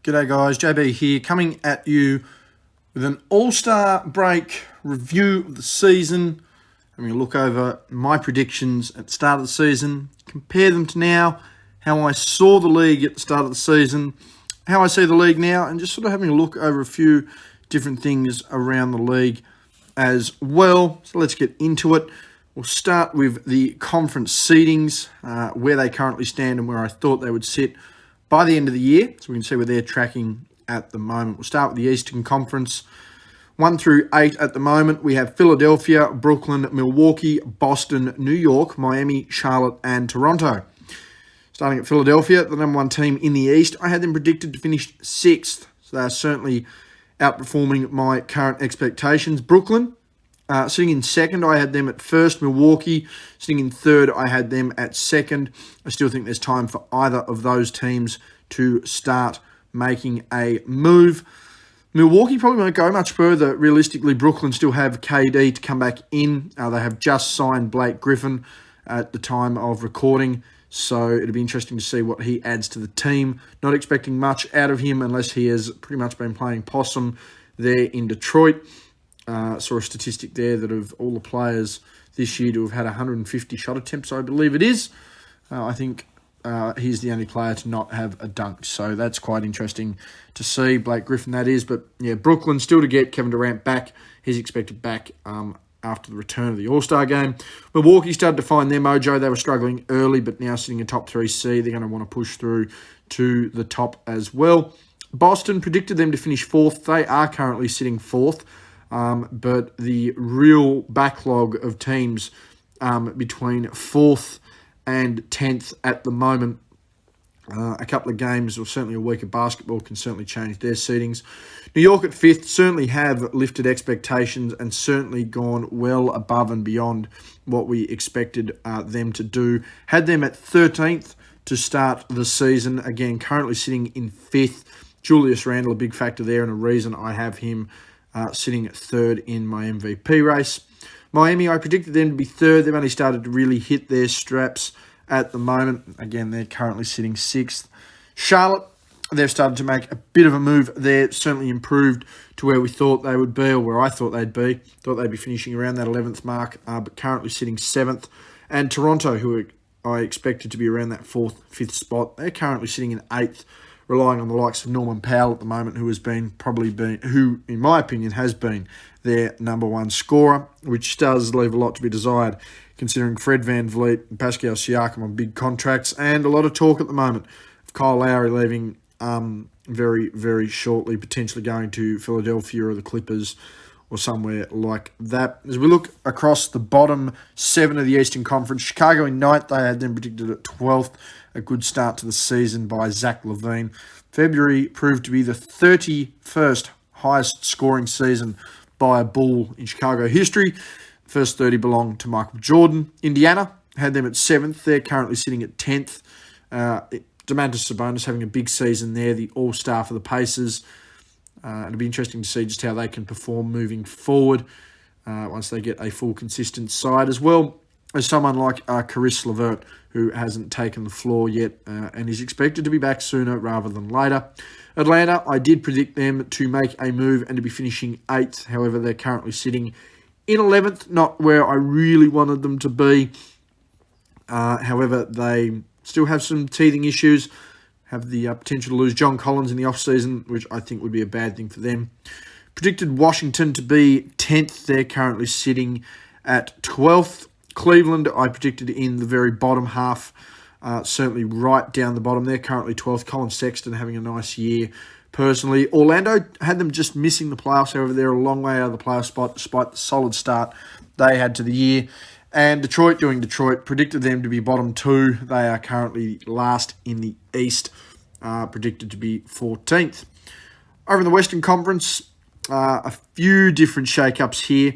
G'day guys, JB here, coming at you with an All-Star break review of the season. Having a look over my predictions at the start of the season, compare them to now, how I saw the league at the start of the season, how I see the league now, and just sort of having a look over a few different things around the league as well. So let's get into it. We'll start with the conference seedings, where they currently stand and where I thought they would sit by the end of the year, so we can see where they're tracking at the moment. We'll start with the Eastern Conference. 1 through 8 at the moment, we have Philadelphia, Brooklyn, Milwaukee, Boston, New York, Miami, Charlotte, and Toronto. Starting at Philadelphia, the number one team in the East, I had them predicted to finish 6th, so they're certainly outperforming my current expectations. Brooklyn, sitting in 2nd, I had them at 1st. Milwaukee, sitting in 3rd, I had them at 2nd. I still think there's time for either of those teams to start making a move. Milwaukee probably won't go much further. Realistically, Brooklyn still have KD to come back in. They have just signed Blake Griffin at the time of recording, so it'll be interesting to see what he adds to the team. Not expecting much out of him unless he has pretty much been playing possum there in Detroit. Saw a statistic there that of all the players this year to have had 150 shot attempts, I believe it is. I think he's the only player to not have a dunk. So that's quite interesting to see. Blake Griffin, that is. But yeah, Brooklyn still to get Kevin Durant back. He's expected back after the return of the All-Star game. Milwaukee started to find their mojo. They were struggling early, but now sitting in top 3 seed. They're going to want to push through to the top as well. Boston predicted them to finish 4th. They are currently sitting 4th. But the real backlog of teams between 4th and 10th at the moment, a couple of games or certainly a week of basketball can certainly change their seedings. New York at 5th certainly have lifted expectations and certainly gone well above and beyond what we expected them to do. Had them at 13th to start the season. Again, currently sitting in 5th. Julius Randle, a big factor there and a reason I have him sitting at 3rd in my MVP race. Miami, I predicted them to be 3rd. They've only started to really hit their straps at the moment. Again, they're currently sitting 6th. Charlotte, they've started to make a bit of a move there. Certainly improved to where we thought they would be, or where I thought they'd be. Thought they'd be finishing around that 11th mark, but currently sitting 7th. And Toronto, who I expected to be around that 4th, 5th spot, they're currently sitting in 8th. Relying on the likes of Norman Powell at the moment, who in my opinion, has been their number one scorer, which does leave a lot to be desired, considering Fred VanVleet and Pascal Siakam on big contracts, and a lot of talk at the moment of Kyle Lowry leaving very, very shortly, potentially going to Philadelphia or the Clippers or somewhere like that. As we look across the bottom 7 of the Eastern Conference, Chicago in 9th, they had them predicted at 12th. A good start to the season by Zach LaVine. February proved to be the 31st highest scoring season by a Bull in Chicago history. First 30 belonged to Michael Jordan. Indiana had them at 7th. They're currently sitting at 10th. Domantas Sabonis having a big season there, the all-star for the Pacers. It'll be interesting to see just how they can perform moving forward once they get a full consistent side, as well as someone like Caris LeVert, who hasn't taken the floor yet and is expected to be back sooner rather than later. Atlanta, I did predict them to make a move and to be finishing 8th. However, they're currently sitting in 11th, not where I really wanted them to be. However, they still have some teething issues, have the potential to lose John Collins in the offseason, which I think would be a bad thing for them. Predicted Washington to be 10th. They're currently sitting at 12th. Cleveland, I predicted in the very bottom half, certainly right down the bottom. They're currently 12th. Colin Sexton having a nice year personally. Orlando had them just missing the playoffs. However, they're a long way out of the playoff spot despite the solid start they had to the year. And Detroit doing Detroit, predicted them to be bottom 2. They are currently last in the East, predicted to be 14th. Over in the Western Conference, a few different shake-ups here.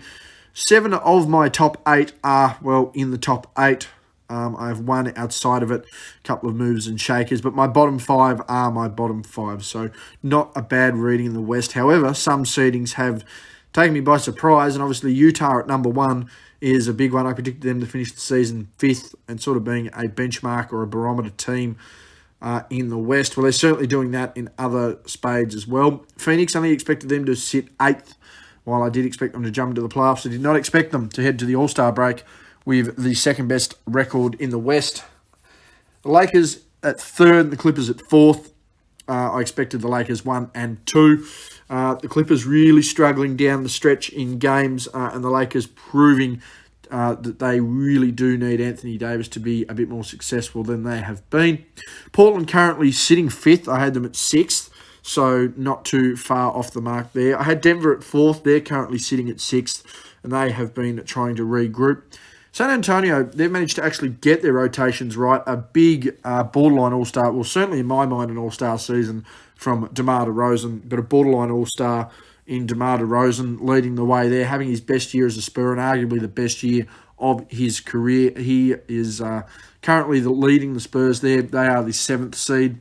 7 of my top 8 are, in the top 8. I have one outside of it, a couple of movers and shakers, but my bottom 5 are my bottom 5, so not a bad reading in the West. However, some seedings have taken me by surprise, and obviously Utah at number 1 is a big one. I predicted them to finish the season 5th and sort of being a benchmark or a barometer team in the West. Well, they're certainly doing that in other spades as well. Phoenix only expected them to sit 8th, while I did expect them to jump into the playoffs. I did not expect them to head to the All-Star break with the second best record in the West. The Lakers at 3rd, the Clippers at 4th. I expected the Lakers 1 and 2. The Clippers really struggling down the stretch in games, and the Lakers proving that they really do need Anthony Davis to be a bit more successful than they have been. Portland currently sitting 5th. I had them at 6th, so not too far off the mark there. I had Denver at 4th. They're currently sitting at 6th, and they have been trying to regroup. San Antonio, they've managed to actually get their rotations right. A big borderline all-star, well, certainly in my mind, an all-star season from DeMar DeRozan, but a borderline all-star in DeMar DeRozan leading the way there, having his best year as a Spur and arguably the best year of his career. He is currently leading the Spurs there. They are the 7th seed,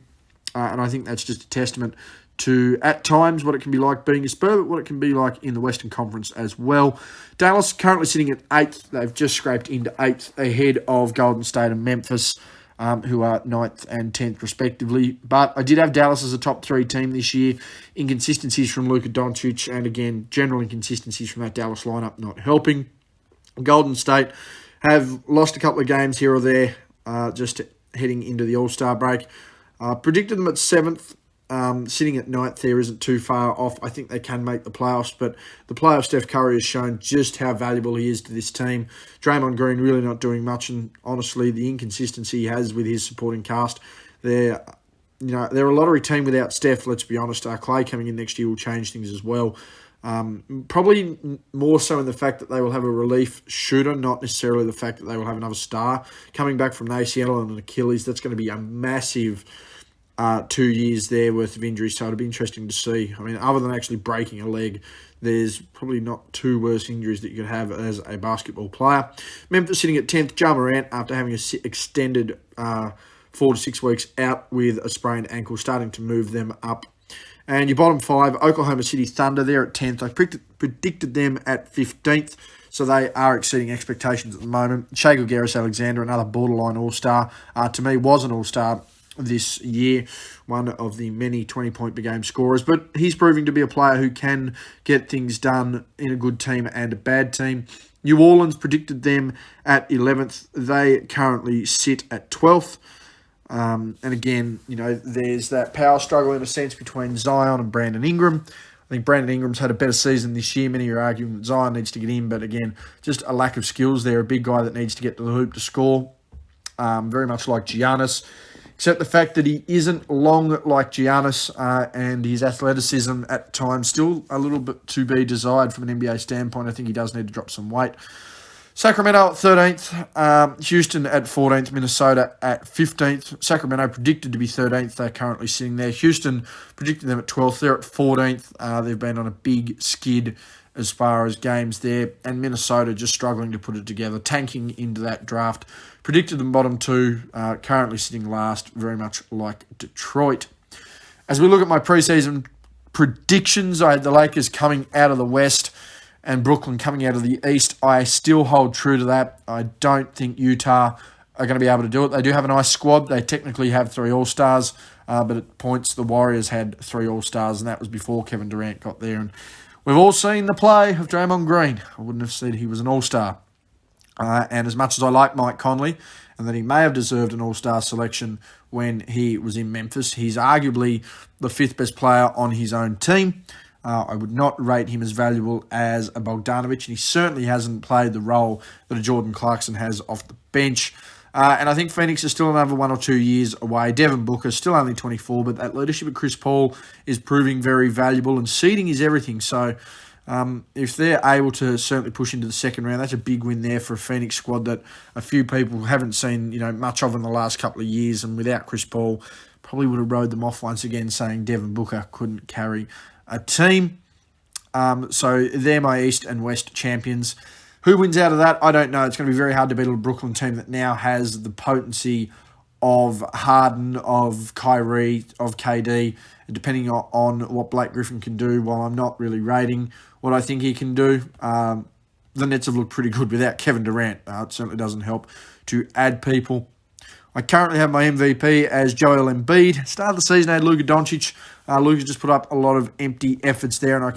and I think that's just a testament to, at times, what it can be like being a Spur, but what it can be like in the Western Conference as well. Dallas currently sitting at 8th. They've just scraped into 8th ahead of Golden State and Memphis, who are 9th and 10th respectively. But I did have Dallas as a top 3 team this year. Inconsistencies from Luka Doncic and, again, general inconsistencies from that Dallas lineup not helping. Golden State have lost a couple of games here or there just heading into the All-Star break. Predicted them at 7th. Sitting at 9th there isn't too far off. I think they can make the playoffs, but the play of Steph Curry has shown just how valuable he is to this team. Draymond Green really not doing much, and honestly, the inconsistency he has with his supporting cast, they're a lottery team without Steph, let's be honest. Clay coming in next year will change things as well. Probably more so in the fact that they will have a relief shooter, not necessarily the fact that they will have another star. Coming back from an ACL and an Achilles, that's going to be a massive 2 years there worth of injuries, so it'll be interesting to see. I mean, other than actually breaking a leg, there's probably not two worse injuries that you could have as a basketball player. Memphis sitting at 10th, Ja Morant, after having an extended 4 to 6 weeks out with a sprained ankle, starting to move them up. And your bottom 5, Oklahoma City Thunder, they're at 10th. I predicted them at 15th, so they are exceeding expectations at the moment. Shai Gilgeous-Alexander, another borderline all-star, to me was an all-star this year, one of the many 20-point per game scorers, but he's proving to be a player who can get things done in a good team and a bad team. New Orleans predicted them at 11th. They currently sit at 12th. And again, there's that power struggle in a sense between Zion and Brandon Ingram. I think Brandon Ingram's had a better season this year. Many are arguing that Zion needs to get in, but again, just a lack of skills there. A big guy that needs to get to the hoop to score, very much like Giannis. Except the fact that he isn't long like Giannis, and his athleticism at times still a little bit to be desired from an NBA standpoint. I think he does need to drop some weight. Sacramento at 13th, Houston at 14th, Minnesota at 15th. Sacramento predicted to be 13th. They're currently sitting there. Houston predicted them at 12th. They're at 14th. They've been on a big skid as far as games there. And Minnesota just struggling to put it together, tanking into that draft. Predicted them bottom 2, currently sitting last, very much like Detroit. As we look at my preseason predictions, I had the Lakers coming out of the West and Brooklyn coming out of the East. I still hold true to that. I don't think Utah are going to be able to do it. They do have a nice squad. They technically have 3 All-Stars, but at points the Warriors had 3 All-Stars, and that was before Kevin Durant got there. And we've all seen the play of Draymond Green. I wouldn't have said he was an All-Star. And as much as I like Mike Conley, and that he may have deserved an All-Star selection when he was in Memphis, he's arguably the 5th best player on his own team. I would not rate him as valuable as a Bogdanovic, and he certainly hasn't played the role that a Jordan Clarkson has off the bench. And I think Phoenix is still another 1 or 2 years away. Devin Booker is still only 24, but that leadership of Chris Paul is proving very valuable, and seeding is everything. So if they're able to certainly push into the second round, that's a big win there for a Phoenix squad that a few people haven't seen much of in the last couple of years, and without Chris Paul, probably would have rode them off once again, saying Devin Booker couldn't carry a team. So they're my East and West champions. Who wins out of that? I don't know. It's going to be very hard to beat a Brooklyn team that now has the potency of Harden, of Kyrie, of KD, depending on what Blake Griffin can do. While I'm not really rating what I think he can do, the Nets have looked pretty good without Kevin Durant. It certainly doesn't help to add people. I currently have my MVP as Joel Embiid. Start of the season, I had Luka Doncic. Luka just put up a lot of empty efforts there, and I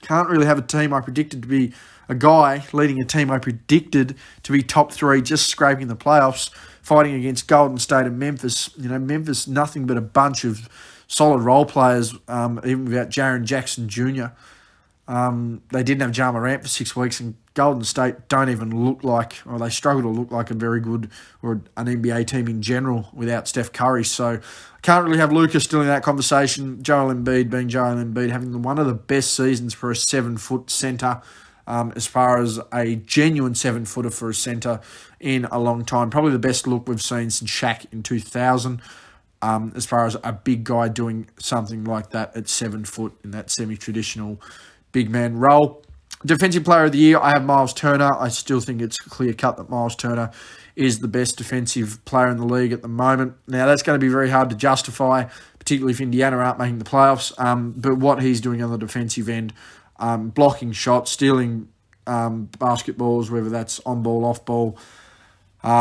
can't really have a team I predicted to be a guy leading a team I predicted to be top 3, just scraping the playoffs, fighting against Golden State and Memphis. Memphis, nothing but a bunch of solid role players, even without Jaren Jackson Jr. They didn't have Ja Morant for 6 weeks, and Golden State don't even look like, or they struggle to look like a very good or an NBA team in general without Steph Curry. So I can't really have Luka still in that conversation. Joel Embiid being Joel Embiid, having one of the best seasons for a 7-foot centre, as far as a genuine 7-footer for a centre in a long time. Probably the best look we've seen since Shaq in 2000. As far as a big guy doing something like that at 7 foot in that semi-traditional big man role. Defensive Player of the Year, I have Miles Turner. I still think it's clear cut that Miles Turner is the best defensive player in the league at the moment. Now, that's going to be very hard to justify, particularly if Indiana aren't making the playoffs. But what he's doing on the defensive end, blocking shots, stealing basketballs, whether that's on ball, off ball,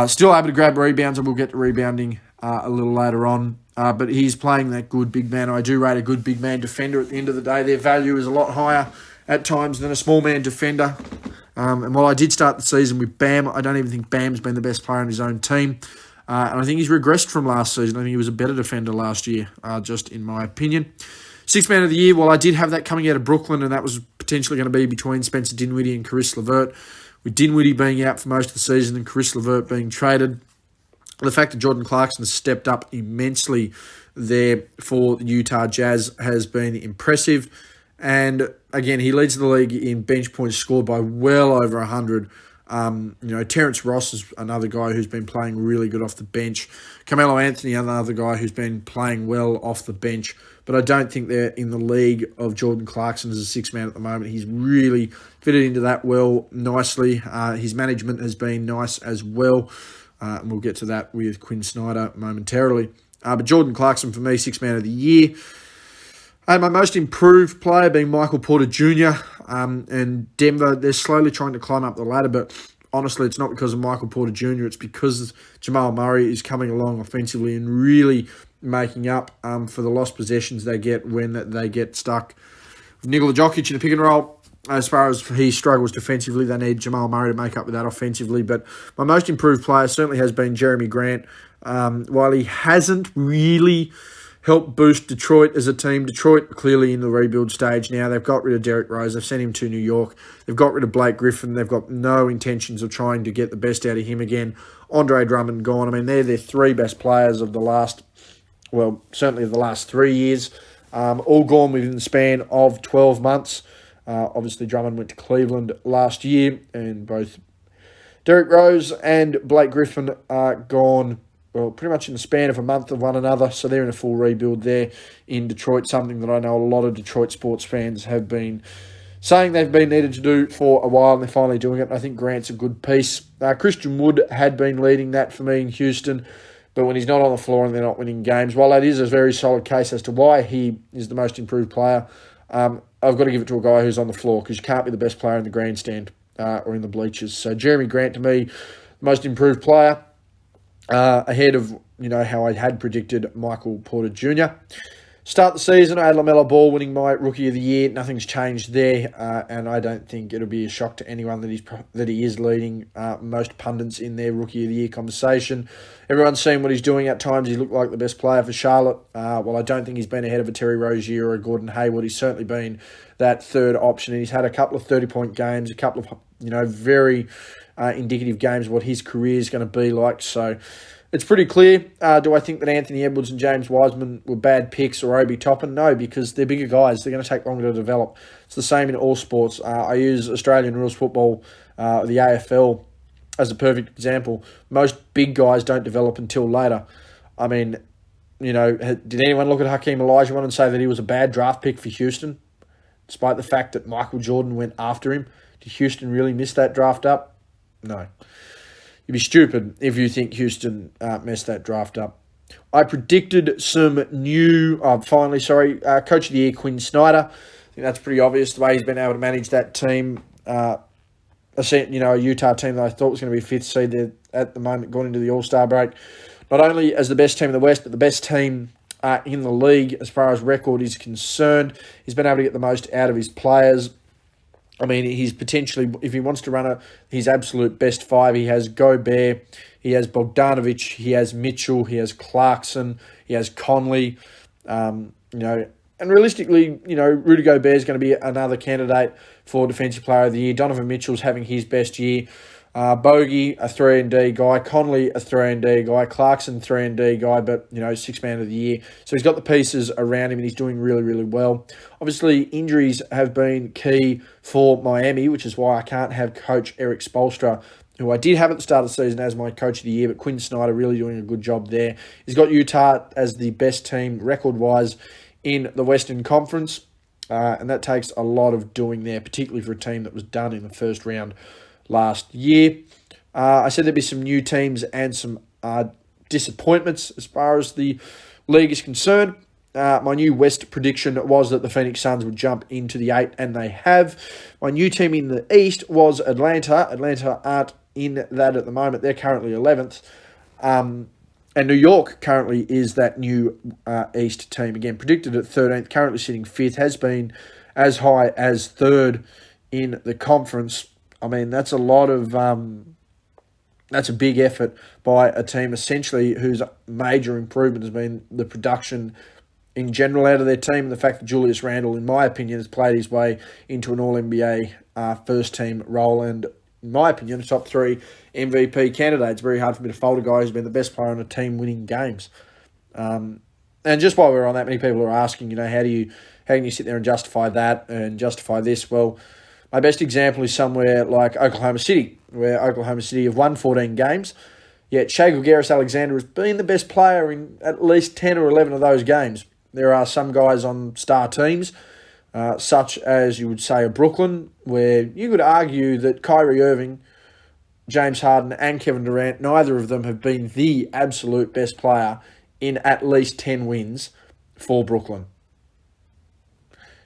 still able to grab rebounds, and we'll get to rebounding a little later on. But he's playing that good big man. I do rate a good big man defender at the end of the day. Their value is a lot higher at times than a small man defender. And while I did start the season with Bam, I don't even think Bam's been the best player on his own team. And I think he's regressed from last season. I think he was a better defender last year, just in my opinion. Sixth man of the year, well, I did have that coming out of Brooklyn, and that was potentially going to be between Spencer Dinwiddie and Caris LeVert, with Dinwiddie being out for most of the season and Caris LeVert being traded. The fact that Jordan Clarkson has stepped up immensely there for the Utah Jazz has been impressive. And again, he leads the league in bench points scored by well over 100. Terrence Ross is another guy who's been playing really good off the bench. Carmelo Anthony, another guy who's been playing well off the bench. But I don't think they're in the league of Jordan Clarkson as a six-man at the moment. He's really fitted into that well nicely. His management has been nice as well. And we'll get to that with Quinn Snyder momentarily. But Jordan Clarkson, for me, six-man of the year. And my most improved player being Michael Porter Jr. And Denver, they're slowly trying to climb up the ladder, but honestly, it's not because of Michael Porter Jr. It's because Jamal Murray is coming along offensively and really making up for the lost possessions they get when they get stuck with Nikola Jokic in a pick and roll. As far as he struggles defensively, they need Jamal Murray to make up with that offensively. But my most improved player certainly has been Jeremy Grant. While he hasn't really helped boost Detroit as a team. Detroit clearly in the rebuild stage now. They've got rid of Derrick Rose. They've sent him to New York. They've got rid of Blake Griffin. They've got no intentions of trying to get the best out of him again. Andre Drummond gone. I mean, they're their three best players of the last, well, certainly of the last 3 years. All gone within the span of 12 months. Obviously, Drummond went to Cleveland last year, and both Derrick Rose and Blake Griffin are gone, well, pretty much in the span of a month of one another. So they're in a full rebuild there in Detroit, something that I know a lot of Detroit sports fans have been saying they've been needed to do for a while, and they're finally doing it. I think Grant's a good piece. Christian Wood had been leading that for me in Houston, but when he's not on the floor and they're not winning games, while that is a very solid case as to why he is the most improved player, I've got to give it to a guy who's on the floor, because you can't be the best player in the grandstand or in the bleachers. So Jeremy Grant, to me, the most improved player, ahead of how I had predicted Michael Porter Jr. Start the season, I had LaMelo Ball winning my Rookie of the Year. Nothing's changed there, and I don't think it'll be a shock to anyone that he is leading most pundits in their Rookie of the Year conversation. Everyone's seen what he's doing at times. He looked like the best player for Charlotte. While I don't think he's been ahead of a Terry Rozier or a Gordon Hayward, he's certainly been that third option, and he's had a couple of 30-point games, a couple of very indicative games of what his career is going to be like. So it's pretty clear. Do I think that Anthony Edwards and James Wiseman were bad picks, or Obi Toppin? No, because they're bigger guys. They're going to take longer to develop. It's the same in all sports. I use Australian rules football, the AFL, as a perfect example. Most big guys don't develop until later. I mean, did anyone look at Hakeem Olajuwon and say that he was a bad draft pick for Houston, despite the fact that Michael Jordan went after him? Did Houston really miss that draft up? No. You'd be stupid if you think Houston messed that draft up. I predicted some new, Coach of the Year, Quinn Snyder. I think that's pretty obvious the way he's been able to manage that team. A Utah team that I thought was going to be fifth seed there at the moment, going into the All-Star break. not only as the best team in the West, but the best team in the league as far as record is concerned. He's been able to get the most out of his players. I mean, he's potentially, if he wants to run his absolute best five, he has Gobert, he has Bogdanovic, he has Mitchell, he has Clarkson, he has Conley, and realistically, Rudy Gobert is going to be another candidate for Defensive Player of the Year. Donovan Mitchell's having his best year. Bogey, a 3-and-D guy. Conley, a 3-and-D guy. Clarkson, 3-and-D guy, but, sixth man of the year. So he's got the pieces around him and he's doing really, really well. Obviously, injuries have been key for Miami, which is why I can't have Coach Eric Spoelstra, who I did have at the start of the season as my Coach of the Year, but Quinn Snyder really doing a good job there. He's got Utah as the best team record-wise in the Western Conference, and that takes a lot of doing there, particularly for a team that was done in the first round last year. I said there'd be some new teams and some disappointments as far as the league is concerned. My new West prediction was that the Phoenix Suns would jump into the 8, and they have. My new team in the East was Atlanta. Atlanta aren't in that at the moment. They're currently 11th. And New York currently is that new East team. Again, predicted at 13th, currently sitting 5th, has been as high as 3rd in the conference. I mean, that's a lot of... that's a big effort by a team, essentially, whose major improvement has been the production in general out of their team. The fact that Julius Randle, in my opinion, has played his way into an All-NBA first-team role, and in my opinion, a top 3 MVP candidate. It's very hard for me to fault a guy who's been the best player on a team winning games. And just while we're on that, many people are asking, how can you sit there and justify that and justify this? Well, my best example is somewhere like Oklahoma City, where Oklahoma City have won 14 games, yet Shai Gilgeous-Alexander has been the best player in at least 10 or 11 of those games. There are some guys on star teams, such as you would say a Brooklyn, where you could argue that Kyrie Irving, James Harden and Kevin Durant, neither of them have been the absolute best player in at least 10 wins for Brooklyn.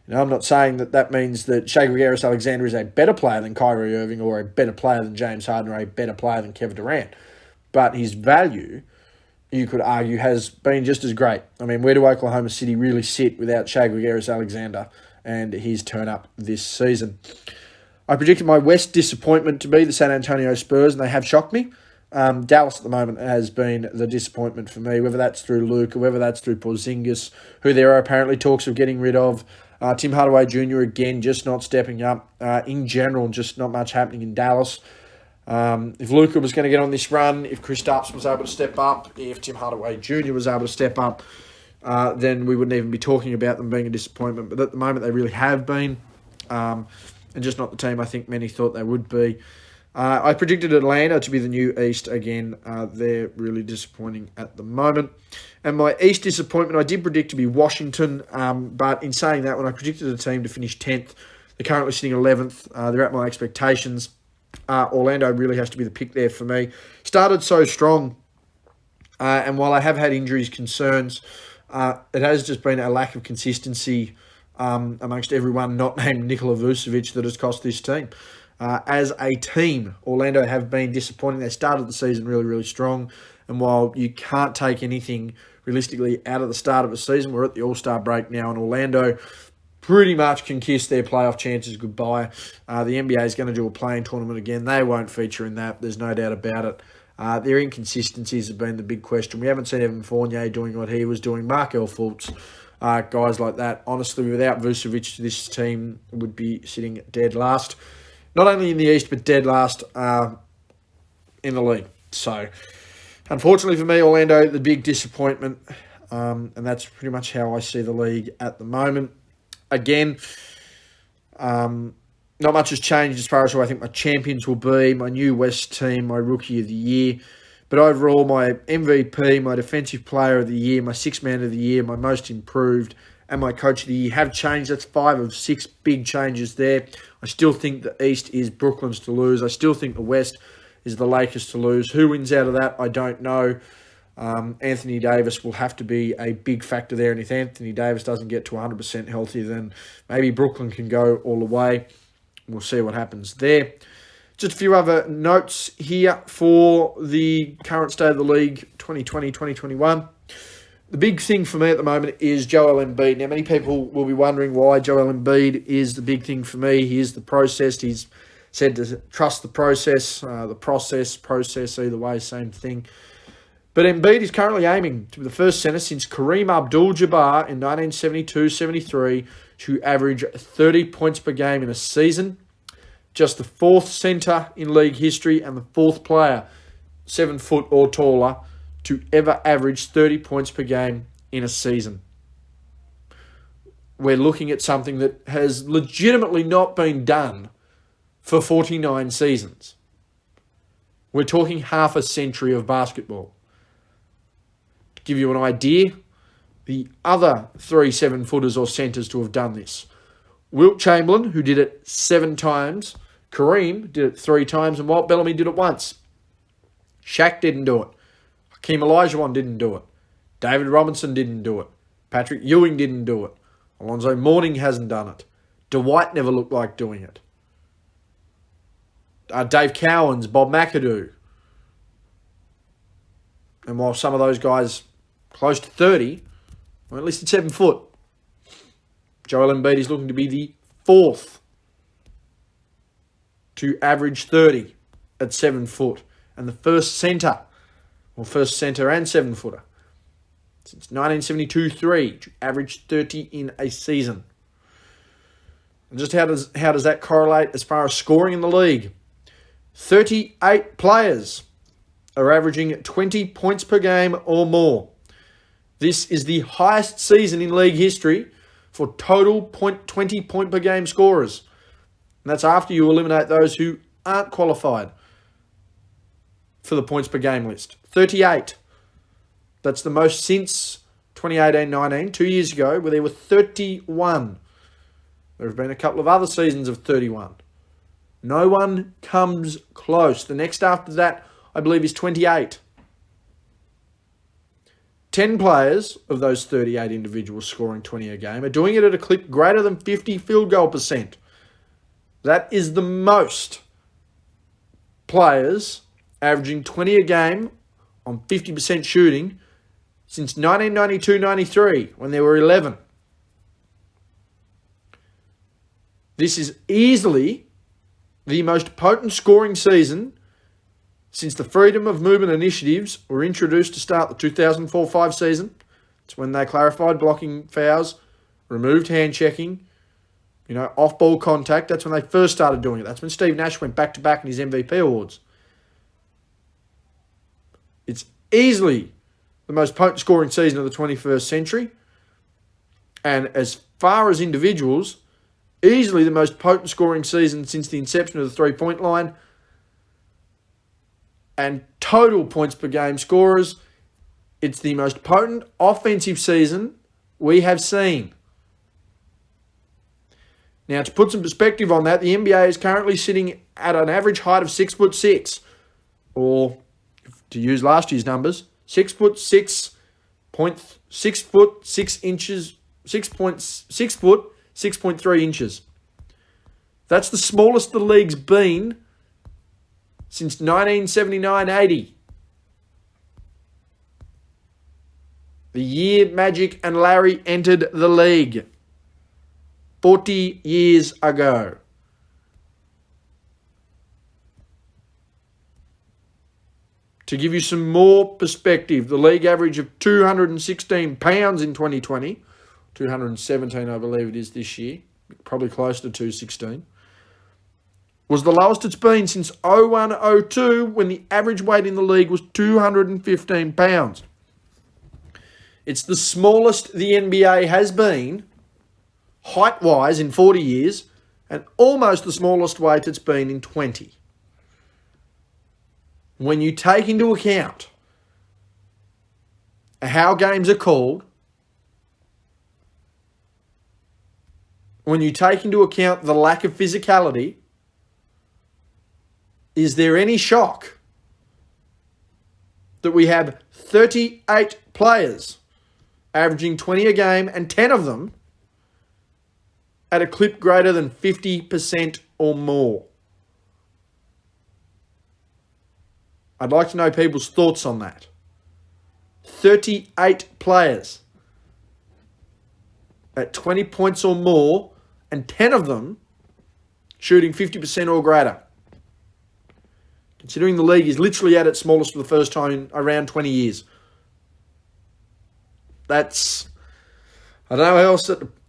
I'm not saying that means that Shai Gilgeous-Alexander is a better player than Kyrie Irving or a better player than James Harden or a better player than Kevin Durant. But his value, you could argue, has been just as great. I mean, where do Oklahoma City really sit without Shai Gilgeous-Alexander and his turn-up this season? I predicted my West disappointment to be the San Antonio Spurs, and they have shocked me. Dallas at the moment has been the disappointment for me, whether that's through Luke or whether that's through Porzingis, who there are apparently talks of getting rid of. Tim Hardaway Jr., again, just not stepping up. In general, just not much happening in Dallas. If Luka was going to get on this run, if Kristaps was able to step up, if Tim Hardaway Jr. was able to step up, then we wouldn't even be talking about them being a disappointment. But at the moment, they really have been, and just not the team I think many thought they would be. I predicted Atlanta to be the new East again. They're really disappointing at the moment. And my East disappointment, I did predict to be Washington, but in saying that, when I predicted a team to finish 10th, they're currently sitting 11th. They're at my expectations. Orlando really has to be the pick there for me. Started so strong, and while I have had injuries concerns, it has just been a lack of consistency amongst everyone not named Nikola Vucevic that has cost this team. As a team, Orlando have been disappointing. They started the season really, really strong. And while you can't take anything realistically out of the start of a season, we're at the All-Star break now, and Orlando pretty much can kiss their playoff chances goodbye. The NBA is going to do a playing tournament again. They won't feature in that. There's no doubt about it. Their inconsistencies have been the big question. We haven't seen Evan Fournier doing what he was doing. Markelle Fultz, guys like that. Honestly, without Vucevic, this team would be sitting dead last. Not only in the East, but dead last in the league. So, unfortunately for me, Orlando, the big disappointment. And that's pretty much how I see the league at the moment. Again, not much has changed as far as who I think my champions will be. My new West team, my Rookie of the Year. But overall, my MVP, my Defensive Player of the Year, my Sixth Man of the Year, my Most Improved, and my Coach of the Year have changed. That's 5 of 6 big changes there. I still think the East is Brooklyn's to lose. I still think the West is the Lakers to lose. Who wins out of that, I don't know. Anthony Davis will have to be a big factor there. And if Anthony Davis doesn't get to 100% healthy, then maybe Brooklyn can go all the way. We'll see what happens there. Just a few other notes here for the current state of the league, 2020-2021. The big thing for me at the moment is Joel Embiid. Now, many people will be wondering why Joel Embiid is the big thing for me. Here's the process. He's said to trust the process, process, either way, same thing. But Embiid is currently aiming to be the first centre since Kareem Abdul-Jabbar in 1972-73 to average 30 points per game in a season. Just the fourth centre in league history and the fourth player, 7 foot or taller, to ever average 30 points per game in a season. We're looking at something that has legitimately not been done for 49 seasons. We're talking half a century of basketball. To give you an idea, the other 3 7-footers or centres to have done this: Wilt Chamberlain, who did it 7 times, Kareem did it 3 times, and Walt Bellamy did it once. Shaq didn't do it. Hakeem Olajuwon didn't do it. David Robinson didn't do it. Patrick Ewing didn't do it. Alonzo Mourning hasn't done it. Dwight never looked like doing it. Dave Cowens, Bob McAdoo. And while some of those guys close to 30, or at least at 7 foot, Joel Embiid is looking to be the fourth to average 30 at 7 foot, and the first centre and 7-footer since 1972-3 to average 30 in a season. And just how does that correlate as far as scoring in the league? 38 players are averaging 20 points per game or more. This is the highest season in league history for total 20 point per game scorers. And that's after you eliminate those who aren't qualified for the points per game list. 38. That's the most since 2018-19, 2 years ago, where there were 31. There have been a couple of other seasons of 31. No one comes close. The next after that, I believe, is 28. 10 players of those 38 individuals scoring 20 a game are doing it at a clip greater than 50 field goal percent. That is the most players averaging 20 a game on 50% shooting since 1992-93, when there were 11. This is easily the most potent scoring season since the Freedom of Movement initiatives were introduced to start the 2004-05 season. It's when they clarified blocking fouls, removed hand checking, off-ball contact. That's when they first started doing it. That's when Steve Nash went back-to-back in his MVP awards. It's easily the most potent scoring season of the 21st century. And as far as individuals, easily the most potent scoring season since the inception of the three-point line. And total points per game scorers, it's the most potent offensive season we have seen. Now, to put some perspective on that, the NBA is currently sitting at an average height of 6'6", or to use last year's numbers, 6'6", 6'3" inches. That's the smallest the league's been since 1979-80. The year Magic and Larry entered the league 40 years ago. To give you some more perspective, the league average of 216 pounds in 2020, 217 I believe it is this year, probably close to 216, was the lowest it's been since 01-02, when the average weight in the league was 215 pounds. It's the smallest the NBA has been, height-wise, in 40 years, and almost the smallest weight it's been in 20. When you take into account how games are called, when you take into account the lack of physicality, is there any shock that we have 38 players averaging 20 a game, and 10 of them at a clip greater than 50% or more? I'd like to know people's thoughts on that. 38 players at 20 points or more, and 10 of them shooting 50% or greater. Considering the league is literally at its smallest for the first time in around 20 years. That's, I don't know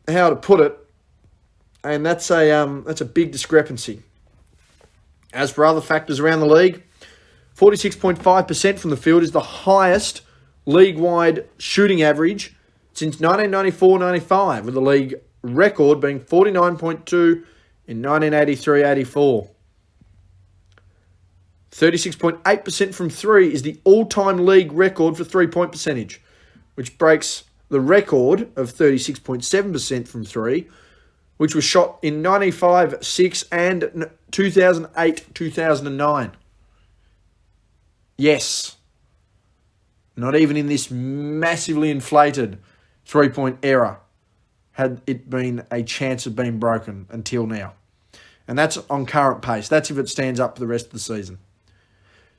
how to put it, and that's a big discrepancy. As for other factors around the league, 46.5% from the field is the highest league-wide shooting average since 1994-95, with the league record being 49.2 in 1983-84. 36.8% from three is the all-time league record for three-point percentage, which breaks the record of 36.7% from three, which was shot in 95, 6 and 2008, 2009. Yes. Not even in this massively inflated three-point era had it been a chance of being broken until now. And that's on current pace. That's if it stands up for the rest of the season.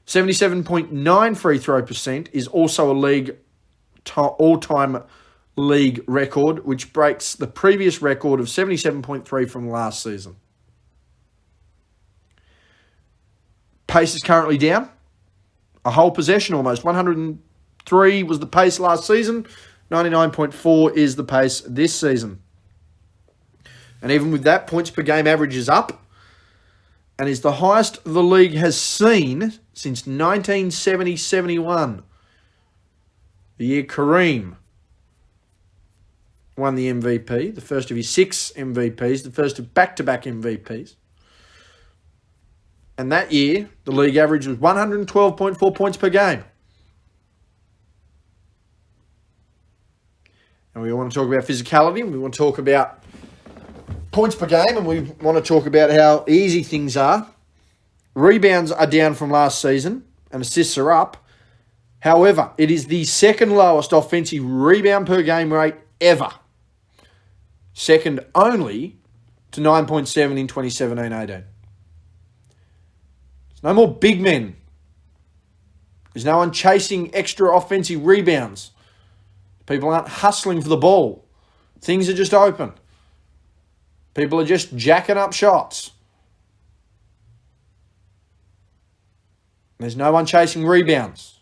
77.9 free throw percent is also a league all-time league record, which breaks the previous record of 77.3 from last season. Pace is currently down. A whole possession almost. 103 was the pace last season. 99.4 is the pace this season. And even with that, points per game average is up and is the highest the league has seen since 1970-71. The year Kareem won the MVP, the first of his 6 MVPs, the first of back-to-back MVPs. And that year, the league average was 112.4 points per game. And we want to talk about physicality, and we want to talk about points per game, and we want to talk about how easy things are. Rebounds are down from last season, and assists are up. However, it is the second lowest offensive rebound per game rate ever. Second only to 9.7 in 2017-18. There's no more big men. There's no one chasing extra offensive rebounds. People aren't hustling for the ball. Things are just open. People are just jacking up shots. There's no one chasing rebounds.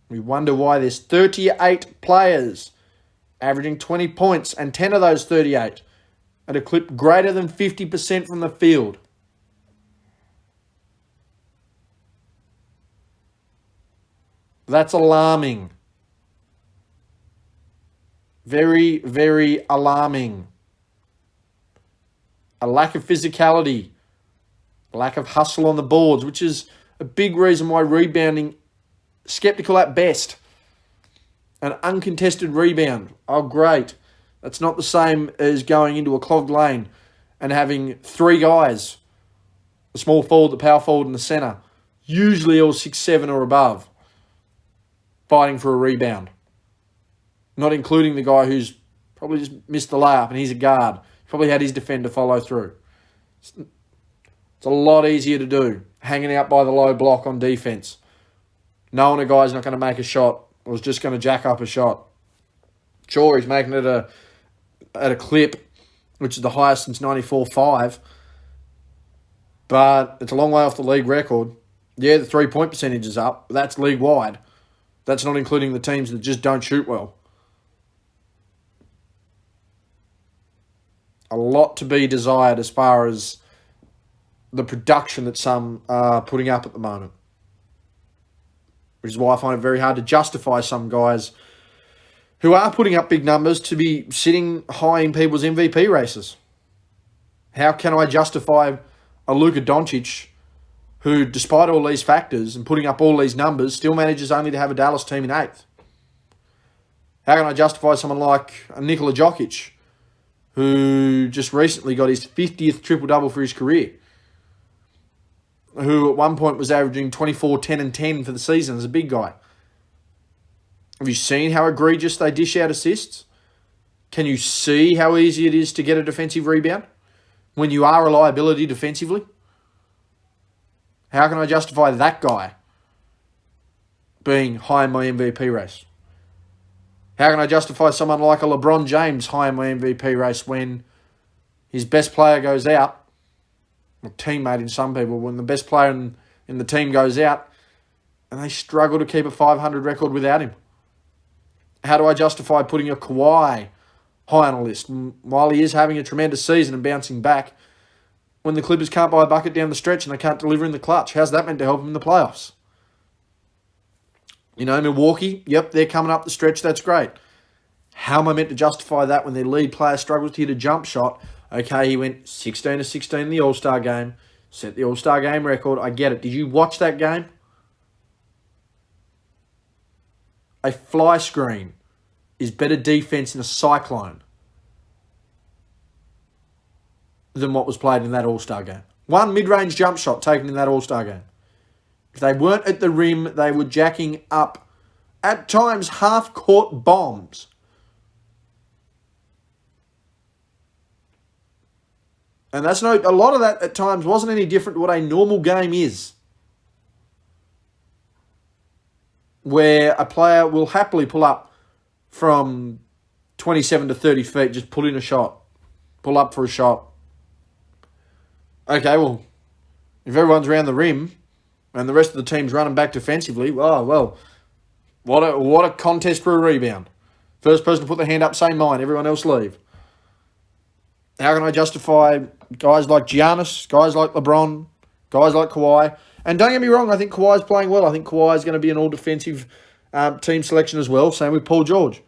We wonder why there's 38 players averaging 20 points, and 10 of those 38 at a clip greater than 50% from the field. That's alarming. Very, very alarming. A lack of physicality. A lack of hustle on the boards, which is a big reason why rebounding, skeptical at best. An uncontested rebound. Oh, great. That's not the same as going into a clogged lane and having 3 guys. The small forward, the power forward, and the centre. Usually all 6'7" or above. Fighting for a rebound. Not including the guy who's probably just missed the layup and he's a guard. Probably had his defender follow through. It's a lot easier to do. Hanging out by the low block on defense. Knowing a guy's not going to make a shot or is just going to jack up a shot. Sure, he's making it at a clip, which is the highest since 94-5. But it's a long way off the league record. Yeah, the 3-point percentage is up. That's league-wide. That's not including the teams that just don't shoot well. A lot to be desired as far as the production that some are putting up at the moment. Which is why I find it very hard to justify some guys who are putting up big numbers to be sitting high in people's MVP races. How can I justify a Luka Doncic who, despite all these factors and putting up all these numbers, still manages only to have a Dallas team in 8th? How can I justify someone like Nikola Jokic, who just recently got his 50th triple-double for his career, who at one point was averaging 24, 10 and 10 for the season as a big guy? Have you seen how egregious they dish out assists? Can you see how easy it is to get a defensive rebound when you are a liability defensively? How can I justify that guy being high in my MVP race? How can I justify someone like a LeBron James high in my MVP race when his best player goes out, or teammate in some people, when the best player in the team goes out and they struggle to keep a 500 record without him? How do I justify putting a Kawhi high on a list while he is having a tremendous season and bouncing back when the Clippers can't buy a bucket down the stretch and they can't deliver in the clutch? How's that meant to help him in the playoffs? You know, Milwaukee, yep, they're coming up the stretch. That's great. How am I meant to justify that when their lead player struggles to hit a jump shot? Okay, he went 16 to 16 in the All-Star game, set the All-Star game record. I get it. Did you watch that game? A fly screen is better defense in a cyclone than what was played in that All-Star game. One mid-range jump shot taken in that All-Star game. If they weren't at the rim, they were jacking up, at times, half-court bombs. And that's a lot of that at times wasn't any different to what a normal game is, where a player will happily pull up from 27 to 30 feet, just pull in a shot, pull up for a shot. Okay, well, if everyone's around the rim and the rest of the team's running back defensively, what a contest for a rebound. First person to put their hand up, say mine, everyone else leave. How can I justify guys like Giannis, guys like LeBron, guys like Kawhi? And don't get me wrong, I think Kawhi's playing well. I think Kawhi's going to be an all-defensive team selection as well. Same with Paul George.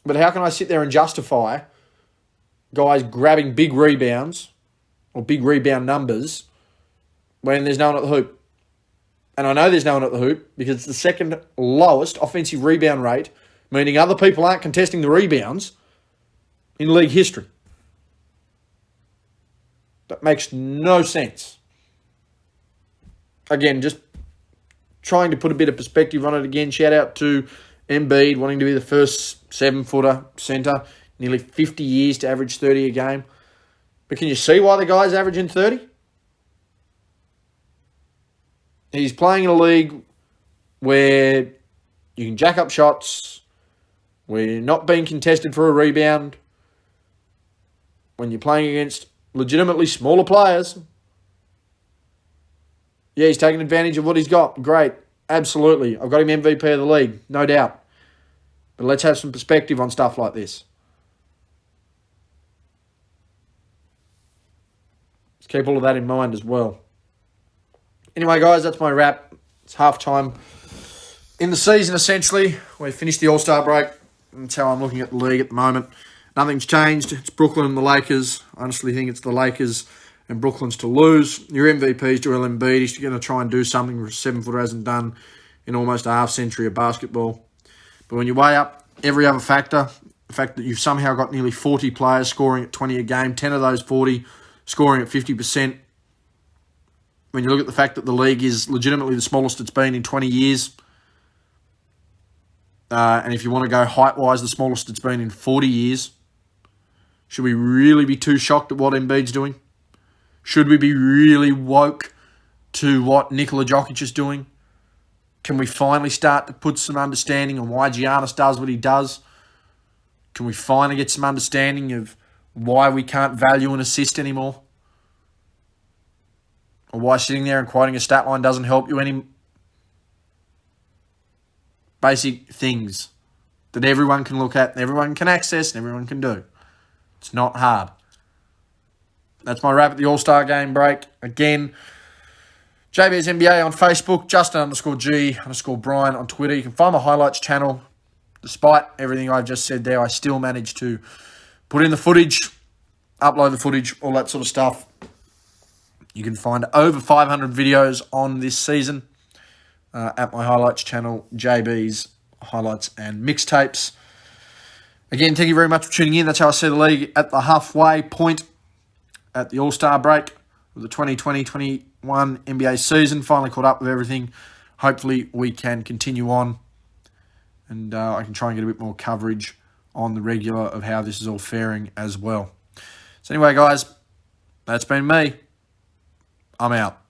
But how can I sit there and justify guys grabbing big rebounds or big rebound numbers when there's no one at the hoop? And I know there's no one at the hoop because it's the second lowest offensive rebound rate, meaning other people aren't contesting the rebounds in league history. That makes no sense. Again, just trying to put a bit of perspective on it again. Shout out to Embiid wanting to be the first 7-footer centre, nearly 50 years to average 30 a game. But can you see why the guy's averaging 30? He's playing in a league where you can jack up shots, where you're not being contested for a rebound, when you're playing against legitimately smaller players. Yeah, he's taking advantage of what he's got. Great. Absolutely. I've got him MVP of the league. No doubt. But let's have some perspective on stuff like this. Let's keep all of that in mind as well. Anyway, guys, that's my wrap. It's halftime in the season, essentially. We've finished the All-Star break. That's how I'm looking at the league at the moment. Nothing's changed. It's Brooklyn and the Lakers. I honestly think it's the Lakers and Brooklyn's to lose. Your MVP's Joel Embiid. He's going to try and do something a 7-footer hasn't done in almost a half-century of basketball. But when you weigh up every other factor, the fact that you've somehow got nearly 40 players scoring at 20 a game, 10 of those 40 scoring at 50%, when you look at the fact that the league is legitimately the smallest it's been in 20 years, and if you want to go height-wise, the smallest it's been in 40 years, should we really be too shocked at what Embiid's doing? Should we be really woke to what Nikola Jokic is doing? Can we finally start to put some understanding on why Giannis does what he does? Can we finally get some understanding of why we can't value an assist anymore? Or why sitting there and quoting a stat line doesn't help you any? Basic things that everyone can look at, and everyone can access, and everyone can do. It's not hard. That's my wrap at the All-Star Game break. Again, JB's NBA on Facebook, Justin_G_Bryan on Twitter. You can find my highlights channel. Despite everything I've just said there, I still managed to put in the footage, upload the footage, all that sort of stuff. You can find over 500 videos on this season at my highlights channel, JB's Highlights and Mixtapes. Again, thank you very much for tuning in. That's how I see the league at the halfway point at the All-Star break of the 2020-21 NBA season. Finally caught up with everything. Hopefully we can continue on and I can try and get a bit more coverage on the regular of how this is all faring as well. So anyway, guys, that's been me. I'm out.